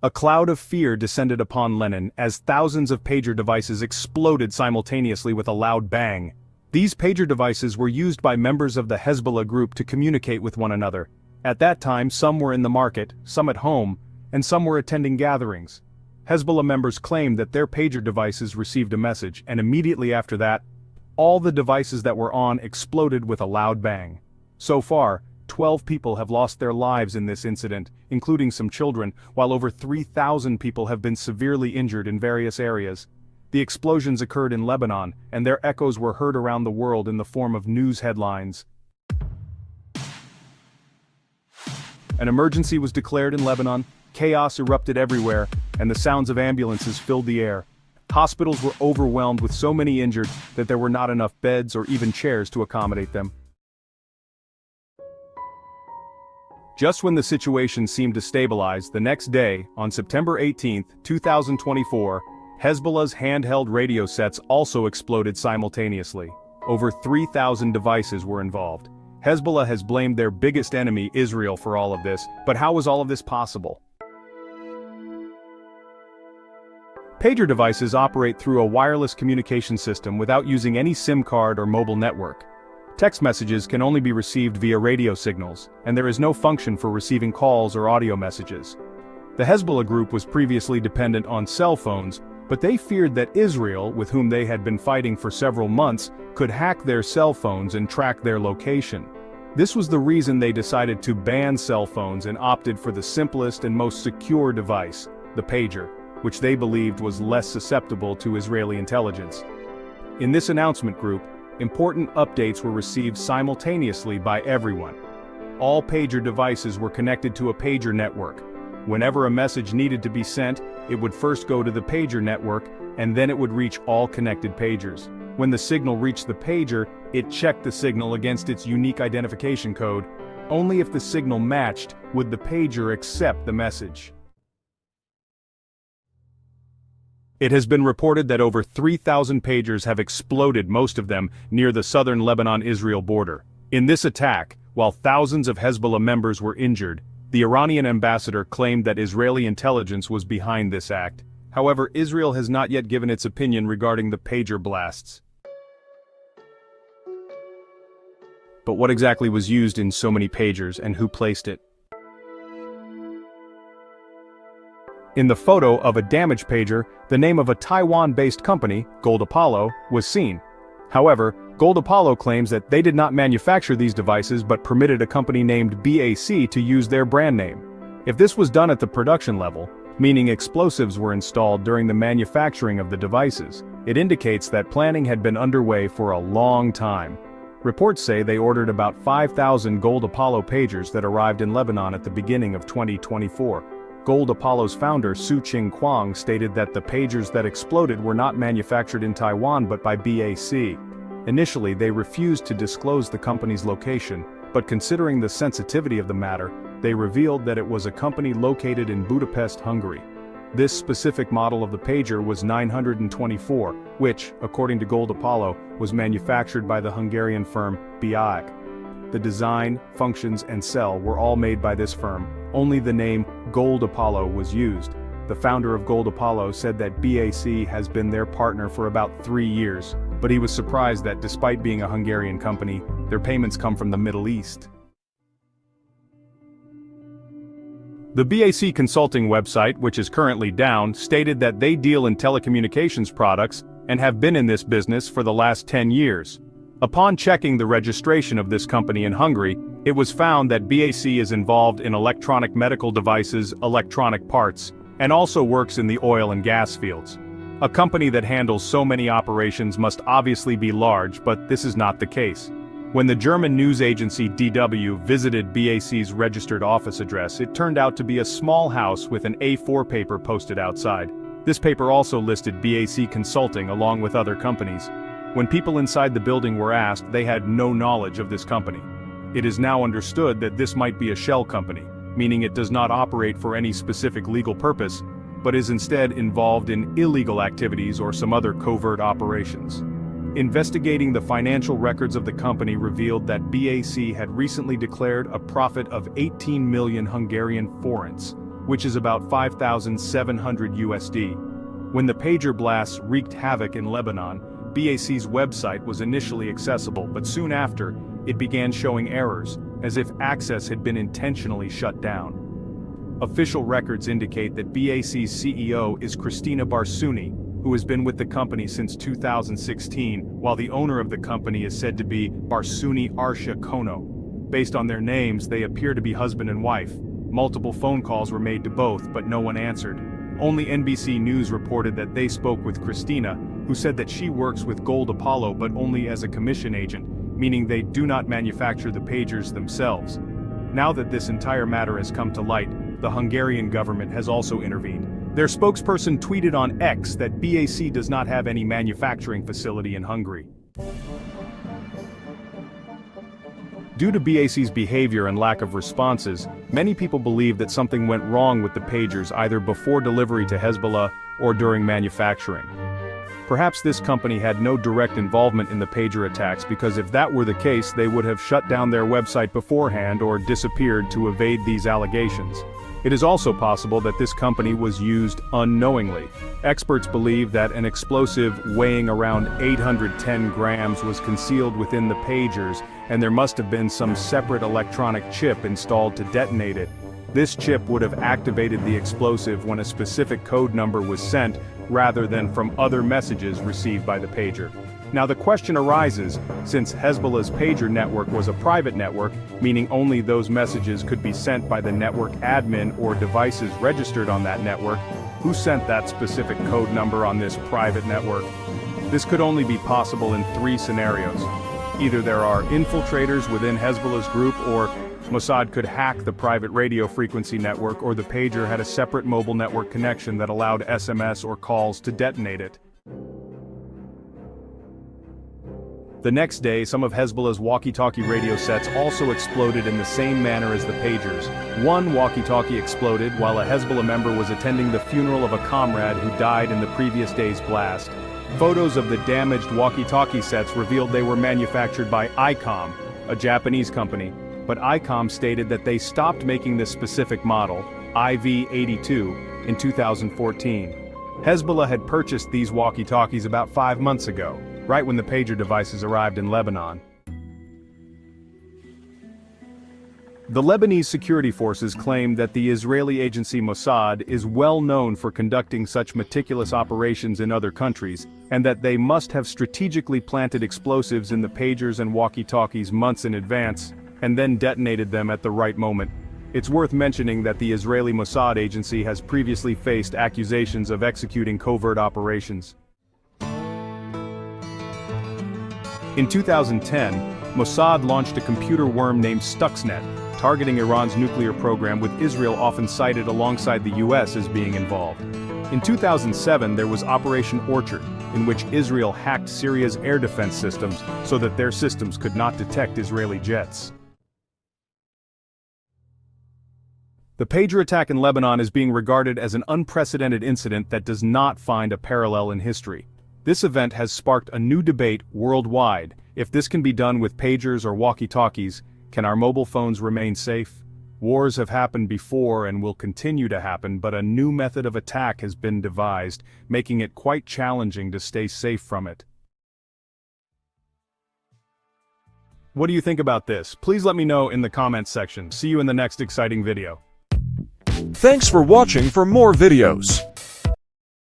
A cloud of fear descended upon Lenin as thousands of pager devices exploded simultaneously with a loud bang. These pager devices were used by members of the Hezbollah group to communicate with one another. At that time, some were in the market, some at home, and some were attending gatherings. Hezbollah members claimed that their pager devices received a message, and immediately after that, all the devices that were on exploded with a loud bang. So far, 12 people have lost their lives in this incident, including some children, while over 3,000 people have been severely injured in various areas. The explosions occurred in Lebanon, and their echoes were heard around the world in the form of news headlines. An emergency was declared in Lebanon, chaos erupted everywhere, and the sounds of ambulances filled the air. Hospitals were overwhelmed with so many injured that there were not enough beds or even chairs to accommodate them. Just when the situation seemed to stabilize, the next day, on September 18, 2024, Hezbollah's handheld radio sets also exploded simultaneously. Over 3,000 devices were involved. Hezbollah has blamed their biggest enemy, Israel, for all of this, but how was all of this possible? Pager devices operate through a wireless communication system without using any SIM card or mobile network. Text messages can only be received via radio signals, and there is no function for receiving calls or audio messages. The Hezbollah group was previously dependent on cell phones, but they feared that Israel, with whom they had been fighting for several months, could hack their cell phones and track their location. This was the reason they decided to ban cell phones and opted for the simplest and most secure device, the pager, which they believed was less susceptible to Israeli intelligence. In this announcement group, important updates were received simultaneously by everyone. All pager devices were connected to a pager network. Whenever a message needed to be sent, it would first go to the pager network, and then it would reach all connected pagers. When the signal reached the pager, it checked the signal against its unique identification code. Only if the signal matched would the pager accept the message. It has been reported that over 3,000 pagers have exploded, most of them near the southern Lebanon-Israel border. In this attack, while thousands of Hezbollah members were injured, the Iranian ambassador claimed that Israeli intelligence was behind this act. However, Israel has not yet given its opinion regarding the pager blasts. But what exactly was used in so many pagers, and who placed it? In the photo of a damaged pager, the name of a Taiwan-based company, Gold Apollo, was seen. However, Gold Apollo claims that they did not manufacture these devices but permitted a company named BAC to use their brand name. If this was done at the production level, meaning explosives were installed during the manufacturing of the devices, it indicates that planning had been underway for a long time. Reports say they ordered about 5,000 Gold Apollo pagers that arrived in Lebanon at the beginning of 2024. Gold Apollo's founder Su-Ching Kwang stated that the pagers that exploded were not manufactured in Taiwan but by BAC. Initially, they refused to disclose the company's location, but considering the sensitivity of the matter, they revealed that it was a company located in Budapest, Hungary. This specific model of the pager was 924, which, according to Gold Apollo, was manufactured by the Hungarian firm BAC. The design, functions, and cell were all made by this firm. Only the name Gold Apollo was used. The founder of Gold Apollo said that BAC has been their partner for about 3 years, but he was surprised that despite being a Hungarian company, their payments come from the Middle East. The BAC Consulting website, which is currently down, stated that they deal in telecommunications products and have been in this business for the last 10 years. Upon checking the registration of this company in Hungary, it was found that BAC is involved in electronic medical devices, electronic parts, and also works in the oil and gas fields. A company that handles so many operations must obviously be large, but this is not the case. When the German news agency DW visited BAC's registered office address, it turned out to be a small house with an A4 paper posted outside. This paper also listed BAC Consulting along with other companies. When people inside the building were asked, they had no knowledge of this company. It is now understood that this might be a shell company, meaning it does not operate for any specific legal purpose, but is instead involved in illegal activities or some other covert operations. Investigating the financial records of the company revealed that BAC had recently declared a profit of 18 million Hungarian forints, which is about 5,700 USD. When the pager blasts wreaked havoc in Lebanon, BAC's website was initially accessible, but soon after, it began showing errors, as if access had been intentionally shut down. Official records indicate that BAC's CEO is Christina Barsouni, who has been with the company since 2016, while the owner of the company is said to be Barsouni Arsha Kono. Based on their names, they appear to be husband and wife. Multiple phone calls were made to both, but no one answered. Only NBC News reported that they spoke with Christina, who said that she works with Gold Apollo but only as a commission agent, meaning they do not manufacture the pagers themselves. Now that this entire matter has come to light, the Hungarian government has also intervened. Their spokesperson tweeted on X that BAC does not have any manufacturing facility in Hungary. Due to BAC's behavior and lack of responses, many people believe that something went wrong with the pagers either before delivery to Hezbollah or during manufacturing. Perhaps this company had no direct involvement in the pager attacks, because if that were the case, they would have shut down their website beforehand or disappeared to evade these allegations. It is also possible that this company was used unknowingly. Experts believe that an explosive weighing around 810 grams was concealed within the pagers, and there must have been some separate electronic chip installed to detonate it. This chip would have activated the explosive when a specific code number was sent, rather than from other messages received by the pager. Now the question arises, since Hezbollah's pager network was a private network, meaning only those messages could be sent by the network admin or devices registered on that network, who sent that specific code number on this private network? This could only be possible in three scenarios. Either there are infiltrators within Hezbollah's group, or Mossad could hack the private radio frequency network, or the pager had a separate mobile network connection that allowed SMS or calls to detonate it. The next day, some of Hezbollah's walkie-talkie radio sets also exploded in the same manner as the pagers. One walkie-talkie exploded while a Hezbollah member was attending the funeral of a comrade who died in the previous day's blast. Photos of the damaged walkie-talkie sets revealed they were manufactured by ICOM, a Japanese company, but ICOM stated that they stopped making this specific model, IV-82, in 2014. Hezbollah had purchased these walkie-talkies about 5 months ago, right when the pager devices arrived in Lebanon. The Lebanese security forces claim that the Israeli agency Mossad is well known for conducting such meticulous operations in other countries, and that they must have strategically planted explosives in the pagers and walkie-talkies months in advance, and then detonated them at the right moment. It's worth mentioning that the Israeli Mossad agency has previously faced accusations of executing covert operations. In 2010, Mossad launched a computer worm named Stuxnet, targeting Iran's nuclear program, with Israel often cited alongside the US as being involved. In 2007 there was Operation Orchard, in which Israel hacked Syria's air defense systems so that their systems could not detect Israeli jets. The pager attack in Lebanon is being regarded as an unprecedented incident that does not find a parallel in history. This event has sparked a new debate worldwide. If this can be done with pagers or walkie-talkies, can our mobile phones remain safe? Wars have happened before and will continue to happen, but a new method of attack has been devised, making it quite challenging to stay safe from it. What do you think about this? Please let me know in the comments section. See you in the next exciting video. Thanks for watching. For more videos,